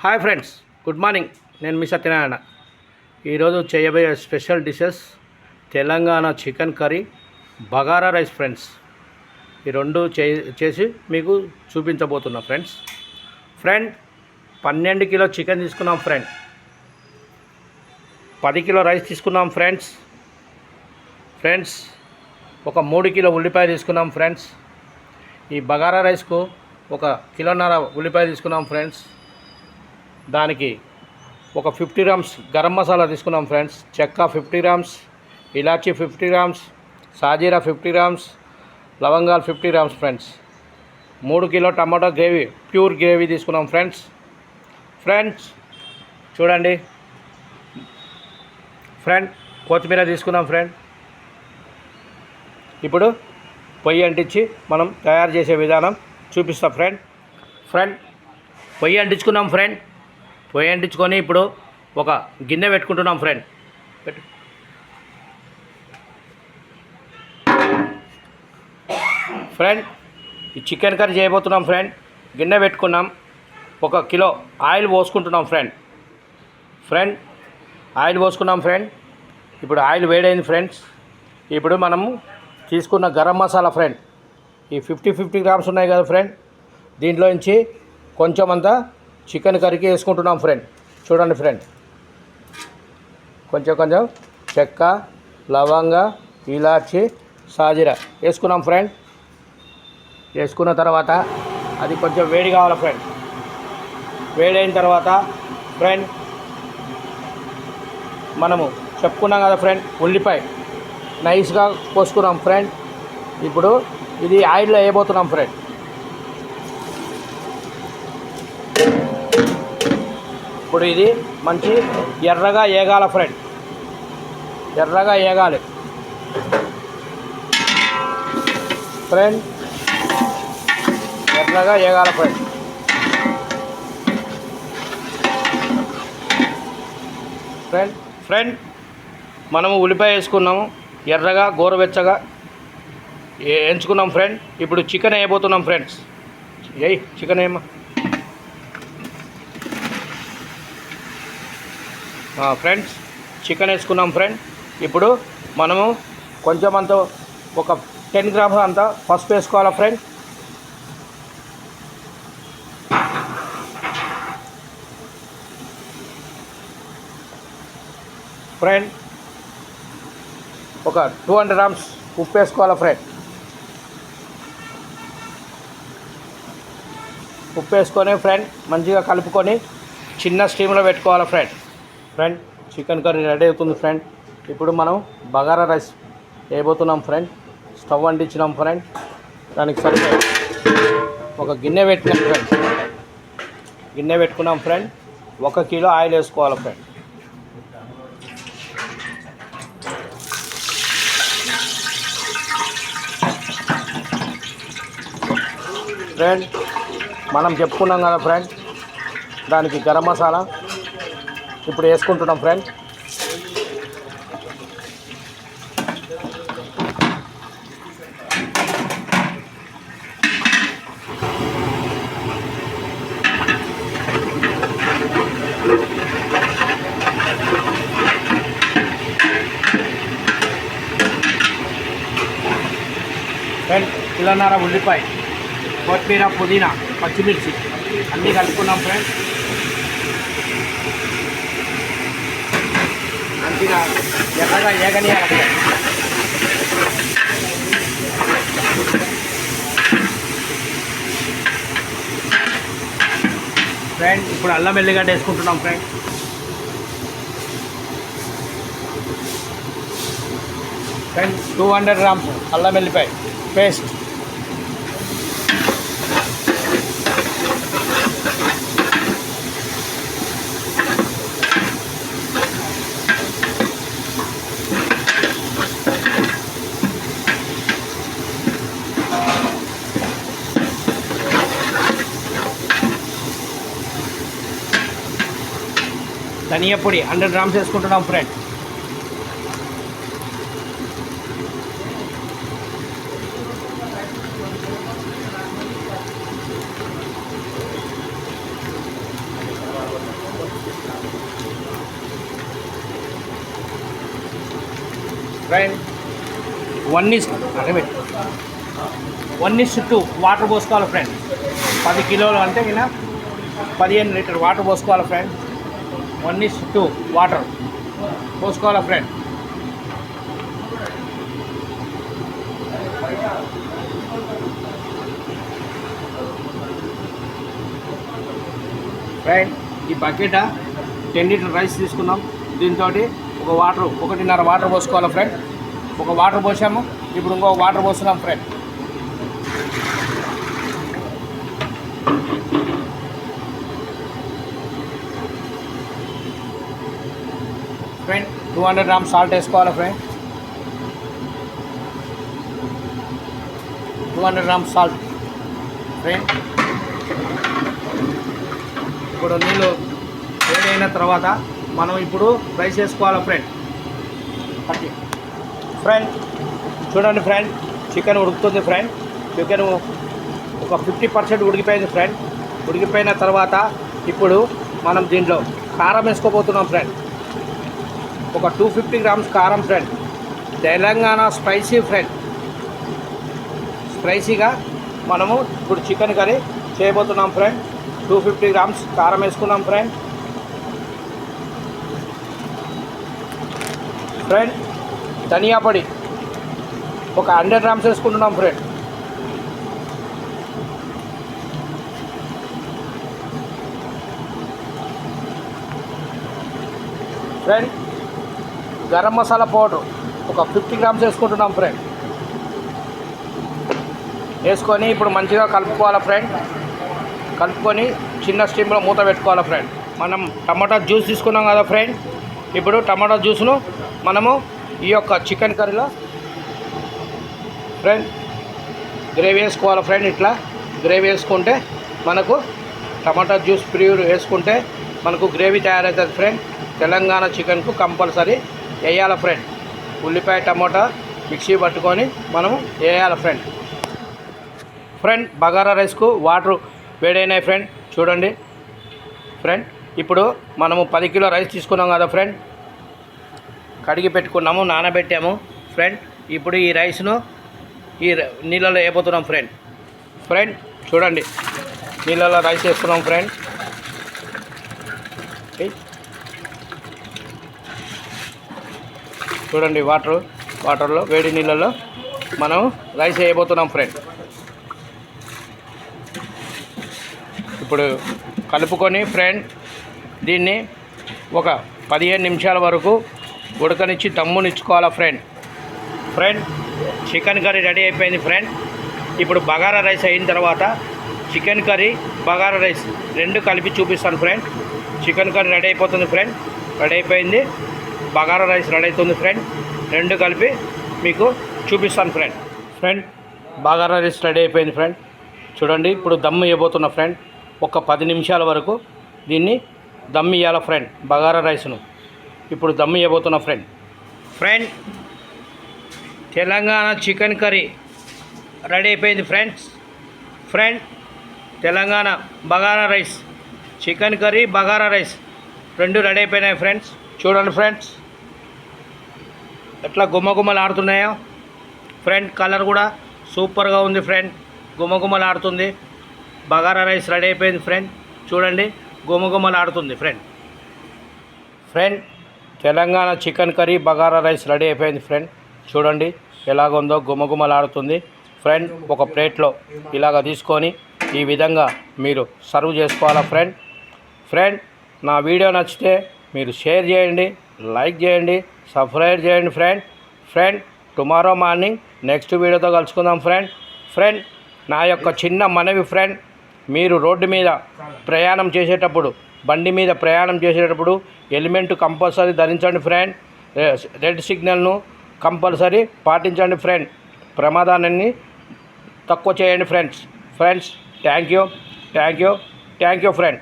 Hi friends, good morning. నేను మీ సత్యనారాయణ. ఈరోజు చేయబోయే special dishes Telangana chicken curry, bagara rice friends. ఈ రెండు చేసి మీకు చూపించబోతున్నా ఫ్రెండ్స్. 12 కిలో చికెన్ తీసుకున్నాం ఫ్రెండ్. 10 కిలో రైస్ తీసుకున్నాం ఫ్రెండ్స్. ఒక 3 కిలో ఉల్లిపాయ తీసుకున్నాం ఫ్రెండ్స్. ఈ బగారా రైస్కు 1.5 కిలోన్నర ఉల్లిపాయ తీసుకున్నాం ఫ్రెండ్స్. దానికి ఒక 50 గ్రామ్స్ గరం మసాలా తీసుకున్నాం ఫ్రెండ్స్. చెక్క 50 గ్రామ్స్, ఇలాచీ 50 గ్రామ్స్, సాజీరా 50 గ్రామ్స్, లవంగాలు 50 grams friends. 3 kilo tomato gravy, pure gravy తీసుకున్నాం ఫ్రెండ్స్. చూడండి కొత్తిమీర తీసుకున్నాం ఫ్రెండ్. ఇప్పుడు పొయ్యి అంటించి మనం తయారు చేసే విధానం చూపిస్తాం ఫ్రెండ్. పొయ్యి అంటించుకున్నాం ఫ్రెండ్. పొయ్యి అంటించుకొని ఇప్పుడు ఒక గిన్నె పెట్టుకుంటున్నాం ఫ్రెండ్. ఈ చికెన్ కర్రీ చేయబోతున్నాం ఫ్రెండ్. గిన్నె పెట్టుకున్నాం. 1 కిలో ఆయిల్ పోసుకుంటున్నాం ఫ్రెండ్. ఆయిల్ పోసుకున్నాం ఫ్రెండ్. ఇప్పుడు ఆయిల్ వేడైంది ఫ్రెండ్స్. ఇప్పుడు మనము తీసుకున్న గరం మసాలా ఫ్రెండ్, ఈ 50 గ్రామ్స్ ఉన్నాయి కదా ఫ్రెండ్, దీంట్లో నుంచి కొంచెం అంతా చికెన్ కర్రీకి వేసుకుంటున్నాం ఫ్రెండ్. చూడండి ఫ్రెండ్, కొంచెం చెక్క, లవంగ, ఇలాచి, సాజీరా వేసుకున్నాం ఫ్రెండ్. వేసుకున్న తర్వాత అది కొంచెం వేడి కావాలి ఫ్రెండ్. వేడైన తర్వాత ఫ్రెండ్ మనము చెప్పుకున్నాం కదా ఫ్రెండ్, ఉల్లిపాయ నైస్గా కోసుకున్నాం ఫ్రెండ్. ఇప్పుడు ఇది ఆయిల్లో వేయబోతున్నాం ఫ్రెండ్. ఇప్పుడు ఇది మంచి ఎర్రగా వేగాల ఫ్రెండ్. ఎర్రగా వేగాలి ఫ్రెండ్. ఎర్రగా వేగాల ఫ్రెండ్. మనము ఉల్లిపాయ వేసుకున్నాము, ఎర్రగా గోరువెచ్చగా ఎంచుకున్నాం ఫ్రెండ్. ఇప్పుడు చికెన్ వేయబోతున్నాం ఫ్రెండ్స్. చికెన్ ఏమో ఫ్రెండ్స్, చికెన్ వేసుకున్నాం ఫ్రెండ్. ఇప్పుడు మనము కొంచెం అంత ఒక 10 గ్రామ్స్ అంతా పసుపు వేసుకోవాలా ఫ్రెండ్. ఒక 200 గ్రామ్స్ ఉప్పు వేసుకోవాలా ఫ్రెండ్. ఉప్పు వేసుకొని ఫ్రెండ్ మంచిగా కలుపుకొని చిన్న స్టీమ్లో పెట్టుకోవాలి ఫ్రెండ్. చికెన్ కర్రీ రెడీ అవుతుంది ఫ్రెండ్. ఇప్పుడు మనం బగారా రైస్ వేయబోతున్నాం ఫ్రెండ్. స్టవ్ అంటించినాం ఫ్రెండ్. దానికి సరిపోయి ఒక గిన్నె పెట్టుకున్నాం ఫ్రెండ్. 1 కిలో ఆయిల్ వేసుకోవాలి ఫ్రెండ్. మనం చెప్పుకున్నాం కదా ఫ్రెండ్, దానికి గరం మసాలా ఇప్పుడు వేసుకుంటున్నాం ఫ్రెండ్. కిలోన్నర ఉల్లిపాయ, కొత్తిమీర, పుదీనా, పచ్చిమిర్చి అన్నీ కలుపుకున్నాం ఫ్రెండ్. మంచిగా ఎర్రగా ఏగనియాలి ఫ్రెండ్. ఇప్పుడు అల్లం వెల్లిగడ్డ వేసుకుంటున్నాం ఫ్రెండ్. ఫ్రెండ్ 200 గ్రామ్స్ అల్లం వెల్లిపాయ పేస్ట్. ధనియా పొడి 100 గ్రామ్స్ వేసుకుంటున్నాం ఫ్రెండ్. ఫ్రెండ్ 1:2 వాటర్ పోసుకోవాలి ఫ్రెండ్. 10 కిలోలు అంటే ఇలా 15 లీటర్ వాటర్ పోసుకోవాలి ఫ్రెండ్. 1:2 వాటర్ పోసుకోవాలి ఫ్రెండ్. ఫ్రెండ్ ఈ బకెట్ 10 లీటర్ రైస్ తీసుకున్నాం. దీంతో ఒక 1.5 వాటర్ పోసుకోవాలి ఫ్రెండ్. ఒక వాటర్ పోసాము. ఇప్పుడు ఇంకో వాటర్ పోస్తున్నాం ఫ్రెండ్. ఫ్రెండ్ 200 గ్రామ్స్ సాల్ట్ వేసుకోవాలి ఫ్రెండ్. 200 grams salt friend. ఇప్పుడు నీళ్ళు వేడైన తర్వాత మనం ఇప్పుడు రైస్ వేసుకోవాలి ఫ్రెండ్. ఫ్రెండ్ చూడండి ఫ్రెండ్, చికెన్ ఉడుకుతుంది ఫ్రెండ్. చికెన్ ఒక 50% ఉడికిపోయింది ఫ్రెండ్. ఉడికిపోయిన తర్వాత ఇప్పుడు మనం దీంట్లో కారం వేసుకోబోతున్నాం ఫ్రెండ్. ఒక 250 గ్రామ్స్ కారం ఫ్రెండ్. Telangana spicy friend. స్పైసీగా మనము ఇప్పుడు చికెన్ కర్రీ చేయబోతున్నాం ఫ్రెండ్. 250 గ్రామ్స్ కారం వేసుకున్నాం ఫ్రెండ్. ఫ్రెండ్ ధనియా పొడి ఒక 100 గ్రామ్స్ వేసుకుంటున్నాం friend. Friend garam masala powder ఒక 50 గ్రామ్స్ వేసుకుంటున్నాం ఫ్రెండ్. వేసుకొని ఇప్పుడు మంచిగా కలుపుకోవాలి ఫ్రెండ్. కలుపుకొని చిన్న స్టీమ్లో మూత పెట్టుకోవాలి ఫ్రెండ్. మనం టమాటా జ్యూస్ తీసుకున్నాం కదా ఫ్రెండ్. ఇప్పుడు టమాటా జ్యూస్ను మనము ఈ యొక్క చికెన్ కర్రీలో ఫ్రెండ్ గ్రేవీ వేసుకోవాలి ఫ్రెండ్. ఇట్లా గ్రేవీ వేసుకుంటే మనకు టమాటా జ్యూస్ ప్యూర్ వేసుకుంటే మనకు గ్రేవీ తయారవుతుంది ఫ్రెండ్. తెలంగాణ చికెన్కు కంపల్సరీ వేయాలి ఫ్రెండ్. ఉల్లిపాయ టమాటా మిక్సీ పట్టుకొని మనము వేయాలి ఫ్రెండ్. ఫ్రెండ్ బగారా రైస్కు వాటర్ వేడైనాయి ఫ్రెండ్. చూడండి ఫ్రెండ్, ఇప్పుడు మనము 10 కిలో రైస్ తీసుకున్నాం కదా ఫ్రెండ్. కడిగి పెట్టుకున్నాము, నానబెట్టాము ఫ్రెండ్. ఇప్పుడు ఈ రైస్ను ఈ నీళ్ళలో వేయబోతున్నాం ఫ్రెండ్. ఫ్రెండ్ చూడండి, నీళ్ళలో రైస్ వేస్తున్నాం ఫ్రెండ్. చూడండి వాటర్లో వేడి నీళ్ళలో మనం రైస్ వేయబోతున్నాం ఫ్రెండ్. ఇప్పుడు కలుపుకొని ఫ్రెండ్ దీన్ని ఒక 15 నిమిషాల వరకు ఉడకనిచ్చి దమ్మునిచ్చుకోవాలా friend. Friend chicken curry ready అయిపోయింది ఫ్రెండ్. ఇప్పుడు బగారా రైస్ అయిన తర్వాత చికెన్ కర్రీ బగారా రైస్ రెండు కలిపి చూపిస్తాను ఫ్రెండ్. చికెన్ కర్రీ రెడీ అయిపోతుంది ఫ్రెండ్. రెడీ అయిపోయింది. బగారా రైస్ రెడీ అవుతుంది ఫ్రెండ్. రెండు కలిపి మీకు చూపిస్తాను friend. Friend bagara rice ready అయిపోయింది ఫ్రెండ్. చూడండి ఇప్పుడు దమ్ ఇవ్వబోతున్నా ఫ్రెండ్. ఒక 10 నిమిషాల వరకు దీన్ని దమ్ ఇవ్వాలి ఫ్రెండ్. బగారా రైస్ను ఇప్పుడు దమ్ ఇవ్వబోతున్నా friend. Friend Telangana chicken curry ready అయిపోయింది friends. Friend Telangana bagara rice, chicken curry bagara rice రెండు రెడీ అయిపోయినాయి ఫ్రెండ్స్. చూడండి ఫ్రెండ్స్ ఎట్లా గుమ్మగుమ్మలు ఆడుతున్నాయో ఫ్రెండ్. కలర్ కూడా సూపర్గా ఉంది ఫ్రెండ్. గుమ్మగుమ్మలు ఆడుతుంది. బగారా రైస్ రెడీ అయిపోయింది ఫ్రెండ్. చూడండి గుమ్మగుమ్మలు ఆడుతుంది friend. Friend Telangana chicken curry bagara rice ready అయిపోయింది ఫ్రెండ్. చూడండి ఎలాగుందో గుమ్మగుమ్మలు ఆడుతుంది ఫ్రెండ్. ఒక ప్లేట్లో ఇలాగ తీసుకొని ఈ విధంగా మీరు సర్వ్ చేసుకోవాలా ఫ్రెండ్. ఫ్రెండ్ నా వీడియో నచ్చితే మీరు షేర్ చేయండి, లైక్ చేయండి, సబ్స్క్రైబ్ చేయండి friend. Friend tomorrow morning next వీడియోతో కలుసుకుందాం ఫ్రెండ్. ఫ్రెండ్ నా యొక్క చిన్న మనవి ఫ్రెండ్, మీరు రోడ్డు మీద ప్రయాణం చేసేటప్పుడు, బండి మీద ప్రయాణం చేసేటప్పుడు హెల్మెట్ కంపల్సరీ ధరించండి ఫ్రెండ్. రెడ్ సిగ్నల్ను కంపల్సరీ పాటించండి ఫ్రెండ్. ప్రమాదాన్ని తక్కువ చేయండి ఫ్రెండ్స్. Thank you friend.